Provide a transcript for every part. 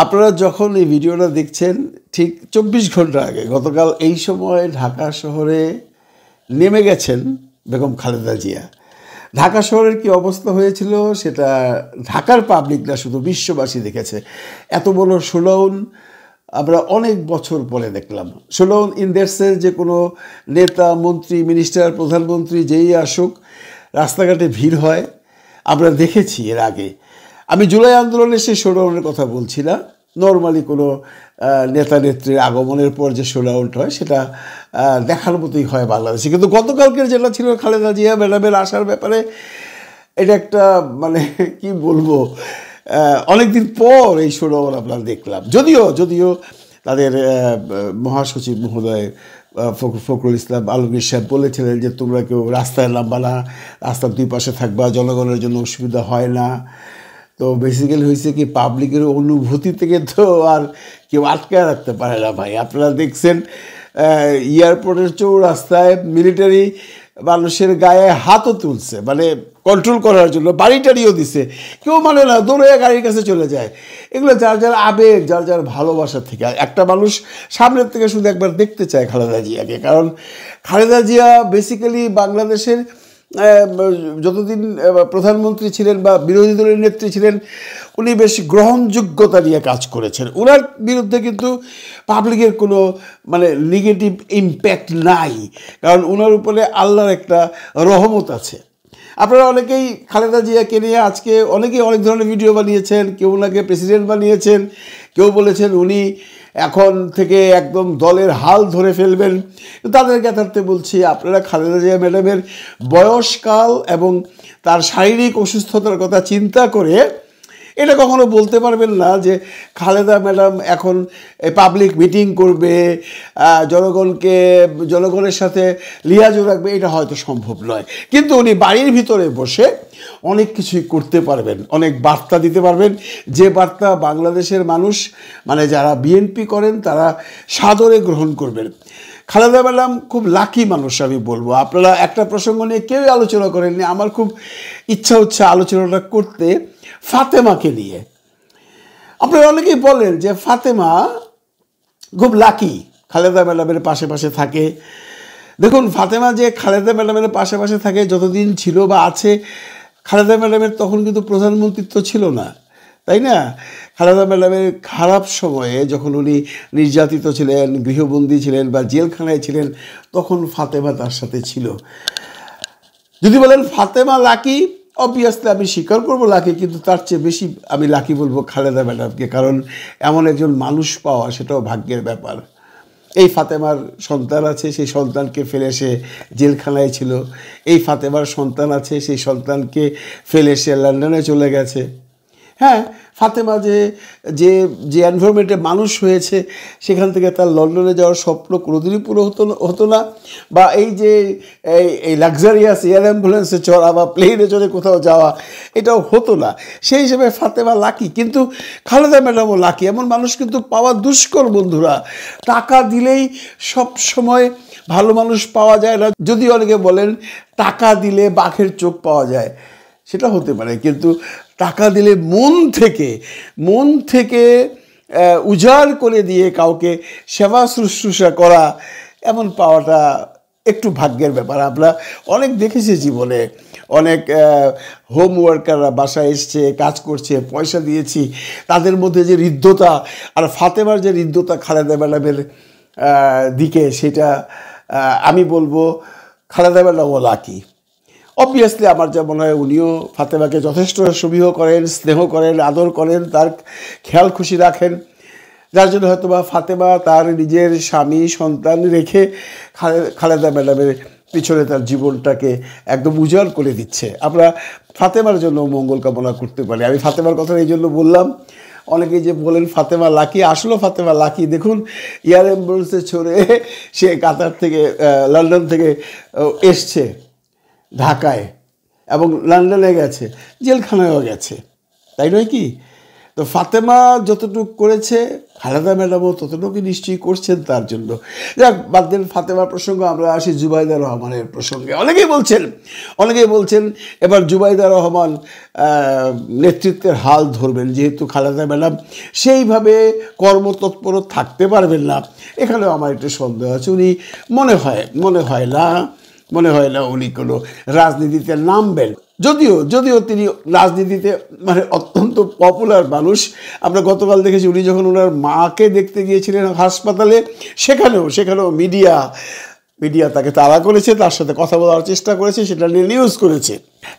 আপনারা যখন এই ভিডিওটা দেখছেন ঠিক 24 ঘন্টা আগে গতকাল এই সময় ঢাকা শহরে নেমে গেছেন বেগম খালেদা জিয়া। ঢাকা শহরের কি অবস্থা হয়েছিল সেটা ঢাকার পাবলিক না শুধু বিশ্ববাসী দেখেছে। এত বড় শোডাউন আমরা অনেক বছর পরে দেখলাম। শোডাউন ইন দ্যাট সেন্স যে কোনো নেতা, মন্ত্রী, মিনিস্টার, প্রধানমন্ত্রী যেই আসুক রাস্তাঘাটে ভিড় হয়, আমরা দেখেছি এর আগে। আমি জুলাই আন্দোলনের সেই শোডাউনের কথা বলছি না, নর্মালি কোনো নেতা নেত্রীর আগমনের পর যে শোডাউনটা হয় সেটা দেখার মতোই হয় বাংলাদেশে। কিন্তু গতকালকের যেটা ছিল খালেদা জিয়া ম্যাডামের আসার ব্যাপারে, এটা একটা মানে কি বলবো, অনেকদিন পর এই শোডাউন আমরা দেখলাম। যদিও তাদের মহাসচিব মহোদয় ফখরুল ইসলাম আলমগীর সাহেব বলেছিলেন যে তোমরা কেউ রাস্তায় নামবা না, রাস্তার দুই পাশে থাকবা, জনগণের জন্য অসুবিধা হয় না। তো বেসিক্যালি হয়েছে কি, পাবলিকের অনুভূতি থেকে তো আর কেউ আটকায় রাখতে পারে না ভাই। আপনারা দেখছেন এয়ারপোর্টের চৌরাস্তায় মিলিটারি মানুষের গায়ে হাতও তুলছে, মানে কন্ট্রোল করার জন্য, বাড়ি টাড়িও দিছে। কেউ মানে না, দৌড়ে গাড়ির কাছে চলে যায়। এগুলো যার যার আবেগ, যার যার ভালোবাসা থেকে। একটা মানুষ সামনের থেকে শুধু একবার দেখতে চায় খালেদা জিয়াকে, কারণ খালেদা জিয়া বেসিক্যালি বাংলাদেশের যতদিন প্রধানমন্ত্রী ছিলেন বা বিরোধী দলের নেত্রী ছিলেন, উনি বেশ গ্রহণযোগ্যতা নিয়ে কাজ করেছেন। ওনার বিরুদ্ধে কিন্তু পাবলিকের কোনো মানে নেগেটিভ ইম্প্যাক্ট নাই, কারণ ওনার উপরে আল্লাহর একটা রহমত আছে। আপনারা অনেকেই খালেদা জিয়াকে নিয়ে আজকে অনেকেই অনেক ধরনের ভিডিও বানিয়েছেন। কেউ ওনাকে প্রেসিডেন্ট বানিয়েছেন, কেউ বলেছেন উনি এখন থেকে একদম দলের হাল ধরে ফেলবেন। তাদের জ্ঞাতার্থে বলছি, আপনারা খালেদা জিয়া ম্যাডামের বয়সকাল এবং তার শারীরিক অসুস্থতার কথা চিন্তা করে এটা কখনো বলতে পারবেন না যে খালেদা ম্যাডাম এখন পাবলিক মিটিং করবে, জনগণের সাথে লিয়াজও রাখবে। এটা হয়তো সম্ভব নয়, কিন্তু উনি বাড়ির ভিতরে বসে অনেক কিছুই করতে পারবেন, অনেক বার্তা দিতে পারবেন, যে বার্তা বাংলাদেশের মানুষ মানে যারা বিএনপি করেন তারা সাদরে গ্রহণ করবেন। খালেদা ম্যাডাম খুব লাকি মানুষ আমি বলবো। আপনারা একটা প্রসঙ্গ নিয়ে কেউই আলোচনা করেননি, আমার খুব ইচ্ছা হচ্ছে আলোচনাটা করতে ফাতেমাকে নিয়ে। আপনারা অনেকেই বলেন যে ফাতেমা খুব লাকি, খালেদা ম্যাডামের পাশে পাশে থাকে। দেখুন, ফাতেমা যে খালেদা ম্যাডামের পাশে পাশে থাকে যতদিন ছিল বা আছে, খালেদা ম্যাডামের তখন কিন্তু প্রধানমন্ত্রিত্ব ছিল না, তাই না? খালেদা ম্যাডামের খারাপ সময়ে যখন উনি নির্যাতিত ছিলেন, গৃহবন্দী ছিলেন বা জেলখানায় ছিলেন, তখন ফাতেমা তার সাথে ছিল। যদি বলেন ফাতেমা লাকি, অবভিয়াসলি আমি স্বীকার করবো লাকি, কিন্তু তার চেয়ে বেশি আমি লাকি বলবো খালেদা ম্যাডামকে, কারণ এমন একজন মানুষ পাওয়া সেটাও ভাগ্যের ব্যাপার। এই ফাতেমার সন্তান আছে, সেই সন্তানকে ফেলে সে জেলখানায় ছিল। এই ফাতেমার সন্তান আছে, সেই সন্তানকে ফেলে সে লন্ডনে চলে গেছে। হ্যাঁ, ফাতেমা যে যে যে এনভায়রনমেন্টে মানুষ হয়েছে, সেখান থেকে তার লন্ডনে যাওয়ার স্বপ্ন কোনোদিনই পুরো হতো না, বা এই যে এই লাক্সারিয়াস এয়ার অ্যাম্বুলেন্সে চড়া বা প্লেনে চড়ে কোথাও যাওয়া, এটাও হতো না। সেই হিসেবে ফাতেমা লাকি, কিন্তু খালেদা ম্যাডামও লাকি। এমন মানুষ কিন্তু পাওয়া দুষ্কর বন্ধুরা। টাকা দিলেই সব সময় ভালো মানুষ পাওয়া যায় না। যদি অনেকে বলেন টাকা দিলে বাঘের চোখ পাওয়া যায়, সেটা হতে পারে, কিন্তু টাকা দিলে মন থেকে উজাড় করে দিয়ে কাউকে সেবা শুশ্রূষা করা, এমন পাওয়াটা একটু ভাগ্যের ব্যাপার। আমরা অনেক দেখেছি জীবনে, অনেক হোম ওয়ার্কাররা বাসায় এসছে, কাজ করছে, পয়সা দিয়েছি, তাদের মধ্যে যে হৃদ্যতা, আর ফাতেমার যে হৃদ্যতা খালেদা ম্যাডামের দিকে, সেটা আমি বলবো খালেদা ম্যাডামও লাকি। অবভিয়াসলি আমার যা মনে হয় উনিও ফাতেমাকে যথেষ্ট সমীহ করেন, স্নেহ করেন, আদর করেন, তার খেয়াল খুশি রাখেন, যার জন্য হয়তো বা ফাতেমা তার নিজের স্বামী সন্তান রেখে খালেদা ম্যাডামের পিছনে তার জীবনটাকে একদম উজাড় করে দিচ্ছে। আমরা ফাতেমার জন্য মঙ্গল কামনা করতে পারি। আমি ফাতেমার কথা এই জন্য বললাম, অনেকেই যে বলেন ফাতেমা লাকি, আসলেও ফাতেমা লাকি। দেখুন, এয়ার অ্যাম্বুলেন্সে চড়ে সে কাতার থেকে লন্ডন থেকে এসছে ঢাকায়, এবং লন্ডনে গেছে, জেলখানায়ও গেছে, তাই নয় কি? তো ফাতেমা যতটুকু করেছে খালেদা ম্যাডামও ততটুকু নিশ্চয়ই করছেন তার জন্য। যাক, বাদ দেন ফাতেমার প্রসঙ্গ, আমরা আসি জুবাইদা রহমানের প্রসঙ্গে। অনেকেই বলছেন এবার জুবাইদা রহমান নেতৃত্বের হাল ধরবেন, যেহেতু খালেদা ম্যাডাম সেইভাবে কর্মতৎপর থাকতে পারবেন না। এখানেও আমার একটু সন্দেহ আছে। উনি মনে হয় না উনি কোনো রাজনীতিতে নামবেন। যদিও তিনি রাজনীতিতে মানে অত্যন্ত পপুলার মানুষ। আমরা গতকাল দেখেছি উনি যখন ওনার মাকে দেখতে গিয়েছিলেন হাসপাতালে, সেখানেও মিডিয়া তাকে তাড়া করেছে, তার সাথে কথা বলার চেষ্টা করেছে, সেটা নিয়ে নিউজ করেছে।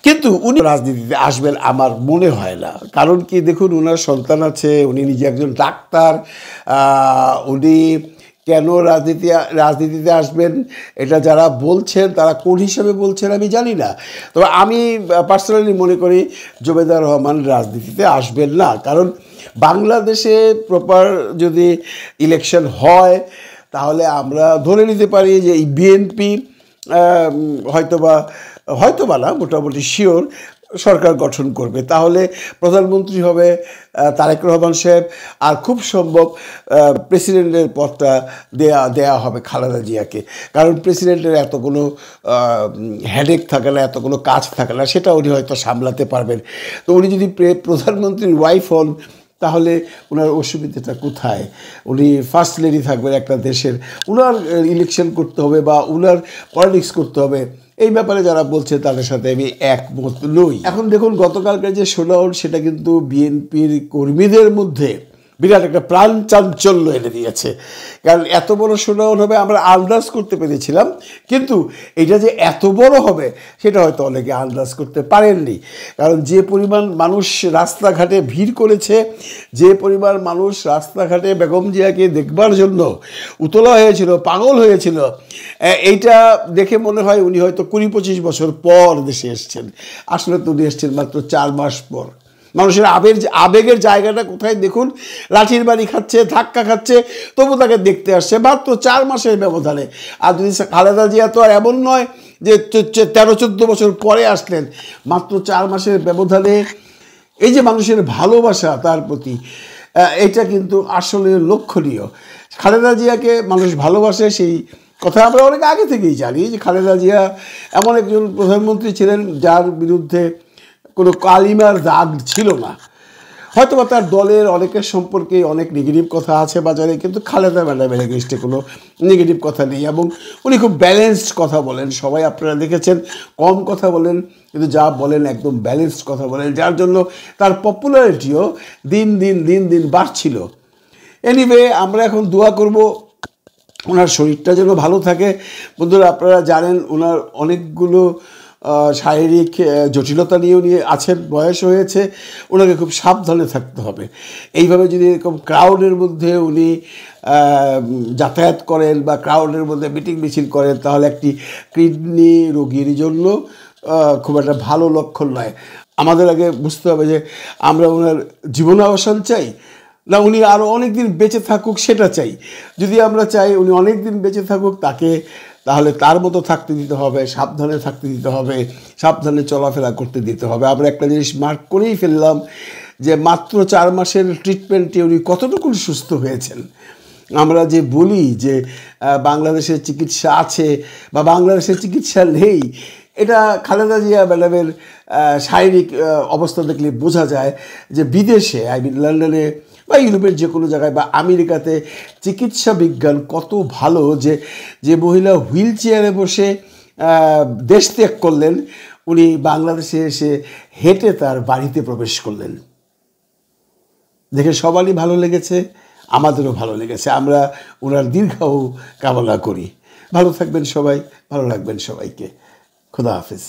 কিন্তু উনি রাজনীতিতে আসবেন আমার মনে হয় না। কারণ কি, দেখুন, ওনার সন্তান আছে, উনি নিজে একজন ডাক্তার। উনি কেন রাজনীতিতে আসবেন এটা যারা বলছেন তারা কোন হিসাবে বলছেন আমি জানি না। তবে আমি পার্সোনালি মনে করি জুবাইদা রহমান রাজনীতিতে আসবেন না। কারণ বাংলাদেশে প্রপার যদি ইলেকশন হয় তাহলে আমরা ধরে নিতে পারি যে এই বিএনপি হয়তোবা না, মোটামুটি শিওর সরকার গঠন করবে। তাহলে প্রধানমন্ত্রী হবে তারেক রহমান সাহেব, আর খুব সম্ভব প্রেসিডেন্টের পদটা দেয়া হবে খালেদা জিয়াকে। কারণ প্রেসিডেন্টের এত কোনো হেডেক থাকে না, এত কোনো কাজ থাকে না, সেটা উনি হয়তো সামলাতে পারবেন। তো উনি যদি প্রধানমন্ত্রীর ওয়াইফ হন তাহলে ওনার অসুবিধাটা কোথায়? উনি ফার্স্ট লেডি থাকবেন একটা দেশের, ওনার ইলেকশন করতে হবে বা ওনার পলিটিক্স করতে হবে, এই ব্যাপারে যারা বলছে তাদের সাথে আমি একমত নই। এখন দেখুন, গতকালকার যে শোডাউন সেটা কিন্তু বিএনপির কর্মীদের মধ্যে বিরাট একটা প্রাণ চাঞ্চল্য এনে দিয়েছে। কারণ এত বড় শোডাউন হবে আমরা আন্দাজ করতে পেরেছিলাম, কিন্তু এটা যে এত বড় হবে সেটা হয়তো অনেকে আন্দাজ করতে পারেননি। কারণ যে পরিমাণ মানুষ রাস্তাঘাটে ভিড় করেছে, যে পরিমাণ মানুষ রাস্তাঘাটে বেগম জিয়াকে দেখবার জন্য উতলা হয়েছিল, পাগল হয়েছিল, এইটা দেখে মনে হয় উনি হয়তো 20-25 বছর পর দেশে এসছেন। আসলে তো উনি এসছেন মাত্র 4 মাস পর। মানুষের আবেগের জায়গাটা কোথায় দেখুন, লাঠির বাড়ি খাচ্ছে, ধাক্কা খাচ্ছে, তবু তাকে দেখতে আসছে মাত্র 4 মাসের ব্যবধানে। আর যদি খালেদা জিয়া তো আর এমন নয় যে 13-14 বছর পরে আসলেন, মাত্র 4 মাসের ব্যবধানে এই যে মানুষের ভালোবাসা তার প্রতি, এটা কিন্তু আসলে লক্ষণীয়। খালেদা জিয়াকে মানুষ ভালোবাসে, সেই কথা আমরা অনেক আগে থেকেই জানি যে খালেদা জিয়া এমন একজন প্রধানমন্ত্রী ছিলেন যার বিরুদ্ধে কোনো কালিমার দাগ ছিল না। হয়তো বা তার দলের অনেকের সম্পর্কে অনেক নেগেটিভ কথা আছে বাজারে, কিন্তু খালেদা ম্যাডামের এগেইনস্টে কোনো নেগেটিভ কথা নেই। এবং উনি খুব ব্যালেন্সড কথা বলেন, সবাই আপনারা দেখেছেন, কম কথা বলেন, কিন্তু যা বলেন একদম ব্যালেন্সড কথা বলেন, যার জন্য তার পপুলারিটিও দিন দিন বাড়ছিল। এনিওয়ে, আমরা এখন দোয়া করব ওনার শরীরটা যেন ভালো থাকে। বন্ধুরা, আপনারা জানেন ওনার অনেকগুলো শারীরিক জটিলতা নিয়ে উনি আছেন, বয়স হয়েছে, ওনাকে খুব সাবধানে থাকতে হবে। এইভাবে যদি এরকম ক্রাউডের মধ্যে উনি যাতায়াত করেন বা ক্রাউডের মধ্যে মিটিং মিছিল করেন, তাহলে একটি কিডনি রোগীর জন্য খুব একটা ভালো লক্ষণ নয়। আমাদের আগে বুঝতে হবে যে আমরা ওনার জীবনাবসান চাই না উনি আরও অনেক দিন বেঁচে থাকুক সেটা চাই। যদি আমরা চাই উনি অনেক দিন বেঁচে থাকুক, তাহলে তার মতো থাকতে দিতে হবে, সাবধানে থাকতে দিতে হবে, সাবধানে চলাফেরা করতে দিতে হবে। আমরা একটা জিনিস মার্ক করেই ফেললাম যে মাত্র 4 মাসের ট্রিটমেন্টে উনি কতটুকু সুস্থ হয়েছেন। আমরা যে বলি যে বাংলাদেশের চিকিৎসা আছে বা বাংলাদেশের চিকিৎসা নেই, এটা খালেদা জিয়া ম্যাডামের শারীরিক অবস্থা দেখলে বোঝা যায় যে বিদেশে, লন্ডনে বা ইউরোপের যে কোনো জায়গায় বা আমেরিকাতে চিকিৎসা বিজ্ঞান কত ভালো যে মহিলা হুইল চেয়ারে বসে দেশ ত্যাগ করলেন, উনি বাংলাদেশে এসে হেঁটে তার বাড়িতে প্রবেশ করলেন। দেখে সবারই ভালো লেগেছে, আমাদেরও ভালো লেগেছে। আমরা ওনার দীর্ঘায়ু কামনা করি। ভালো থাকবেন সবাই, ভালো রাখবেন সবাইকে। খুদা হাফেজ।